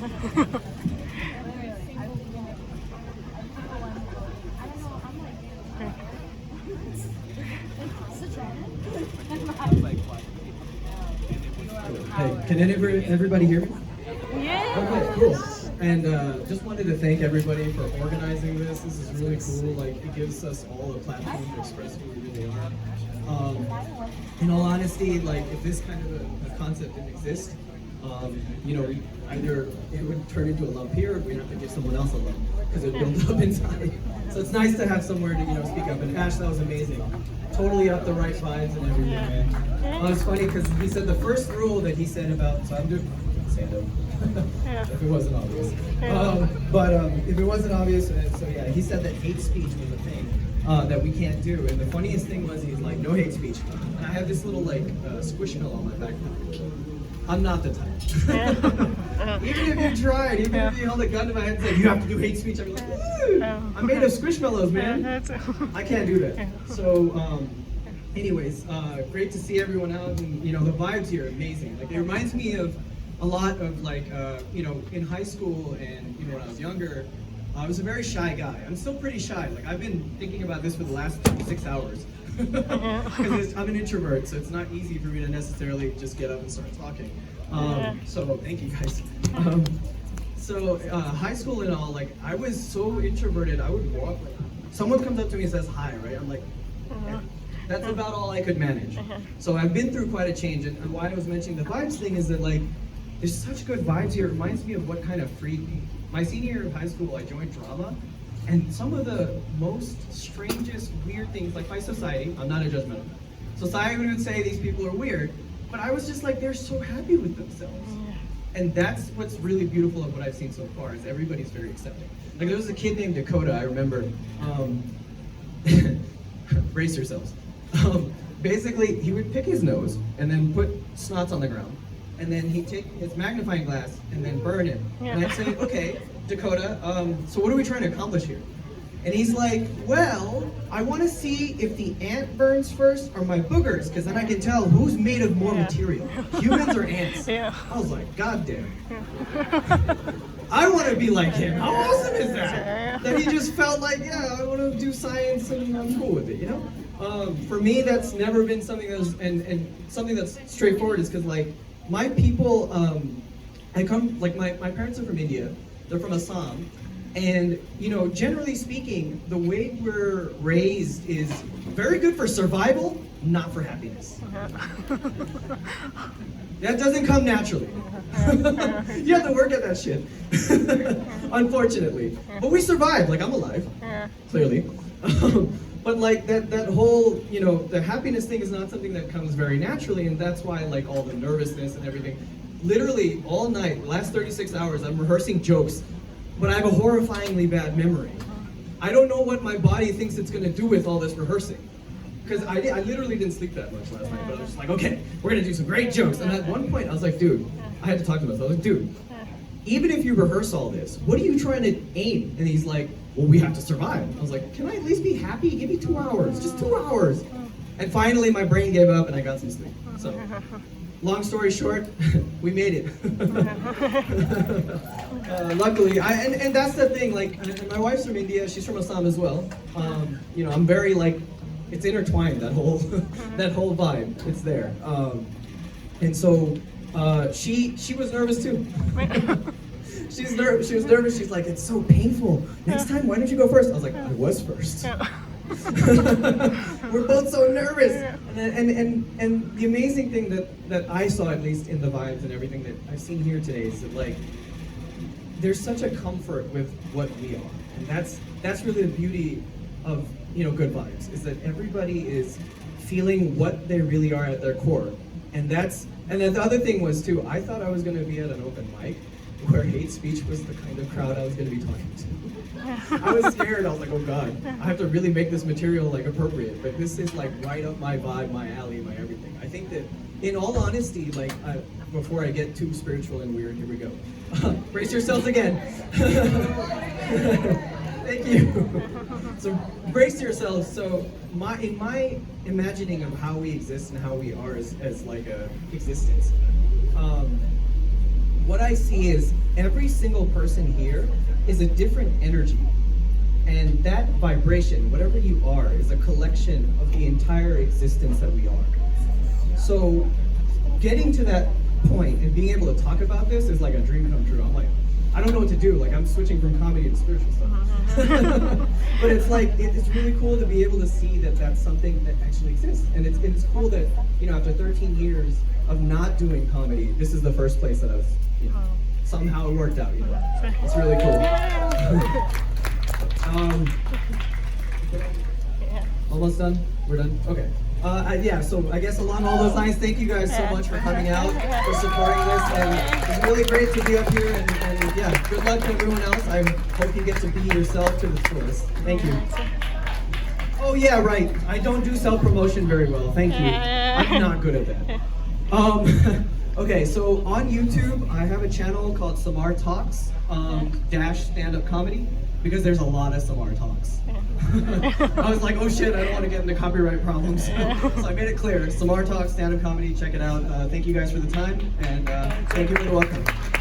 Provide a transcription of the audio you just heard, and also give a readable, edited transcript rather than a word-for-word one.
Hey, can everybody hear me? Yeah. Okay, cool. And just wanted to thank everybody for organizing this. This is really cool. Like, it gives us all a platform to express who we really are. In all honesty, like, if this kind of a concept didn't exist, you know, either it would turn into a lump here, or we'd have to give someone else a lump because it builds up inside. So it's nice to have somewhere to, you know, speak up. And Ash, that was amazing. Totally up the right vibes and everything, man. It's funny because he said the first rule that he said about, so I'm doing stand up. If it wasn't obvious. If it wasn't obvious, so yeah, he said that hate speech was a thing that we can't do. And the funniest thing was he's like, no hate speech. And I have this little like squishmallow on my back. I'm not the type. Even if you tried, even if you held a gun to my head and said, you have to do hate speech, I'd be like, woo! I'm made of squishmallows, man. I can't do that. So, anyways, great to see everyone out, and you know, the vibes here are amazing. Like, it reminds me of a lot of like, you know, in high school and, you know, when I was younger, I was a very shy guy. I'm still pretty shy. Like, I've been thinking about this for the last 6 hours. Because I'm an introvert, so it's not easy for me to necessarily just get up and start talking. So thank you guys. High school and all, like, I was so introverted. I would walk, like, someone comes up to me and says hi, right? I'm like, that's about all I could manage. So I've been through quite a change, and why I was mentioning the vibes thing is that, like, there's such good vibes here. It reminds me of what kind of freed me. My senior year of high school, I joined drama, and some of the most strangest, weird things, like by society, I'm not a judgmental. Society would say these people are weird, but I was just like, they're so happy with themselves. And that's what's really beautiful of what I've seen so far, is everybody's very accepting. Like, there was a kid named Dakota, I remember, brace yourselves. Basically, he would pick his nose and then put snots on the ground. And then he'd take his magnifying glass and then burn it. And I'd say, okay, Dakota, so what are we trying to accomplish here? And he's like, well, I want to see if the ant burns first or my boogers, because then I can tell who's made of more material, humans or ants. I was like, God damn. I want to be like him. How awesome is that? That he just felt like, yeah, I want to do science and I'm cool with it, you know? For me, that's never been something that was, and something that's straightforward is because, like, my people, I come, like, my parents are from India. They're from Assam. And, you know, generally speaking, the way we're raised is very good for survival, not for happiness. That doesn't come naturally. You have to work at that shit, unfortunately. But we survive, like, I'm alive, clearly. But like that whole, you know, the happiness thing is not something that comes very naturally, and that's why, like, all the nervousness and everything. Literally all night, last 36 hours, I'm rehearsing jokes, but I have a horrifyingly bad memory. I don't know what my body thinks it's gonna do with all this rehearsing. Because I literally didn't sleep that much last night, but I was just like, okay, we're gonna do some great jokes. And at one point I was like, dude, I had to talk to myself. I was like, dude, even if you rehearse all this, what are you trying to aim? And he's like, well, we have to survive. I was like, can I at least be happy? Give me 2 hours, just 2 hours. And finally my brain gave up and I got some sleep. So, long story short, we made it. Luckily, and that's the thing, like, and my wife's from India, she's from Assam as well. You know, I'm very, like, it's intertwined, that whole, that whole vibe, it's there. And so, she was nervous too. She was nervous. She's like, it's so painful. Next time, why don't you go first? I was like, I was first. We're both so nervous. And the amazing thing that I saw, at least in the vibes and everything that I've seen here today, is that, like, there's such a comfort with what we are. And that's really the beauty of, you know, good vibes, is that everybody is feeling what they really are at their core. And then the other thing was too, I thought I was gonna be at an open mic where hate speech was the kind of crowd I was going to be talking to. I was scared. I was like, oh God, I have to really make this material, like, appropriate. But this is, like, right up my vibe, my alley, my everything. I think that, in all honesty, like, before I get too spiritual and weird, here we go. Brace yourselves again. Thank you. So brace yourselves. So in my imagining of how we exist and how we are as like a existence, what I see is every single person here is a different energy. And that vibration, whatever you are, is a collection of the entire existence that we are. So getting to that point and being able to talk about this is like a dream come true. I'm like, I don't know what to do. Like, I'm switching from comedy to spiritual stuff. But it's like, it's really cool to be able to see that that's something that actually exists. And it's cool that, you know, after 13 years of not doing comedy, this is the first place that I was, you know, somehow it worked out, you know. It's really cool. Almost done? We're done? Okay. Yeah, so I guess along all those lines, thank you guys so much for coming out, for supporting this, and it's really great to be up here, and yeah, good luck to everyone else. I hope you get to be yourself to the fullest. Thank you. Oh yeah, right, I don't do self-promotion very well, thank you. I'm not good at that. Okay, so on YouTube, I have a channel called Samar Talks, dash stand-up comedy, because there's a lot of Samar Talks. I was like, oh shit, I don't want to get into copyright problems. So I made it clear. Samar Talks, stand-up comedy, check it out. Thank you guys for the time, and thank you for the welcome.